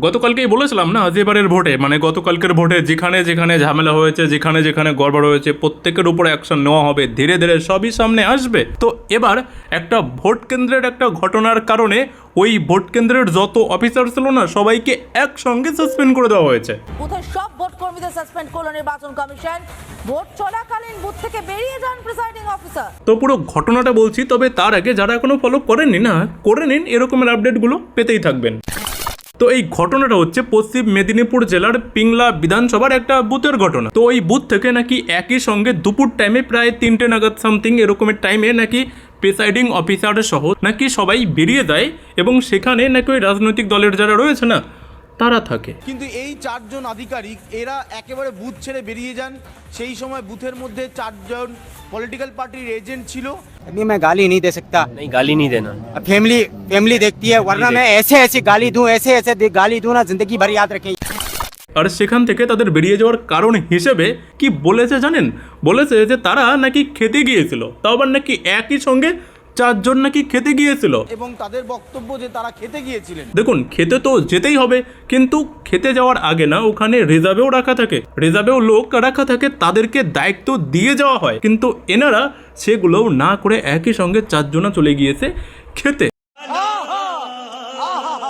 গতকালকেই বলেছিলাম না যে এবারের ভোটে মানে গতকালকের ভোটে যেখানে যেখানে ঝামেলা হয়েছে, যেখানে যেখানে গড়বড় হয়েছে, প্রত্যেকের উপরে অ্যাকশন নেওয়া হবে, ধীরে ধীরে সবই সামনে আসবে। তো এবার একটা ভোট কেন্দ্রের একটা ঘটনার কারণে ওই ভোট কেন্দ্রের যত অফিসার ছিল না সবাইকে একসঙ্গে সাসপেন্ড করে দেওয়া হয়েছে। বুথের সব ভোট কর্মীদের সাসপেন্ড করলো নির্বাচন কমিশন। ভোট চলাকালীন বুথ থেকে বেরিয়ে যান প্রিসাইডিং অফিসার। তো পুরো ঘটনাটা বলছি, তবে তার আগে যারা এখনো ফলো করেননি না, করে নিন, এরকমের আপডেটগুলো পেতেই থাকবেন। তো এই ঘটনাটা হচ্ছে পশ্চিম মেদিনীপুর জেলার পিংলা বিধানসভার একটা বুথের ঘটনা। তো ওই বুথ থেকে নাকি একই সঙ্গে দুপুর টাইমে প্রায় 3টে নাগাদ সামথিং এরকমের টাইমে নাকি প্রিসাইডিং অফিসার সহ নাকি সবাই বেরিয়ে যায় এবং সেখানে নাকি ওই রাজনৈতিক দলের যারা রয়েছে না তারা থাকে। কিন্তু এই 4 জন আধিকারিক এরা একেবারে বুথ ছেড়ে বেরিয়ে যান। সেই সময় বুথের মধ্যে 4 জন পলিটিক্যাল पार्टिर एजेंट छिलो। अभी मैं गाली नहीं दे सकता। नहीं, गाली नहीं देना। फैमिली देखती है, वरना मैं ऐसे गाली दूं, ऐसे गाली दूं ना, जिंदगी भर याद रखें। আর সেখান থেকে তাদের বেরিয়ে যাওয়ার কারণ হিসেবে কি বলেছে জানেন? বলেছে যে তারা নাকি খেতে গিয়েছিল, তাও আবার নাকি একই সঙ্গে 4 জন নাকি খেতে গিয়েছিল এবং তাদের বক্তব্য যে তারা খেতে গিয়েছিলেন। দেখুন, খেতে তো যেতেই হবে, কিন্তু খেতে যাওয়ার আগে না ওখানে রিজার্ভেও রাখা থাকে, রিজার্ভেও লোক রাখা থাকে, তাদেরকে দায়িত্ব দিয়ে যাওয়া হয়, কিন্তু এনারা সেগুলোও না করে একই সঙ্গে 4 জনা চলে গিয়েছে খেতে।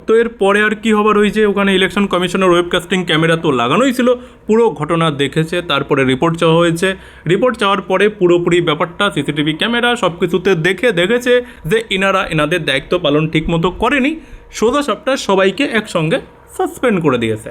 তো এর পরে আর কি হবার, ওই যে ওখানে ইলেকশন কমিশনের ওয়েবকাস্টিং ক্যামেরা তো লাগানোই ছিল, পুরো ঘটনা দেখেছে, তারপরে রিপোর্ট চাওয়া হয়েছে। রিপোর্ট চাওয়ার পরে পুরোপুরি ব্যাপারটা সিসিটিভি ক্যামেরা সব কিছুতে দেখেছে যে এনারা এনাদের দায়িত্ব পালন ঠিকমতো করেনি, সোজা সাপটা সবাইকে একসঙ্গে সাসপেন্ড করে দিয়েছে।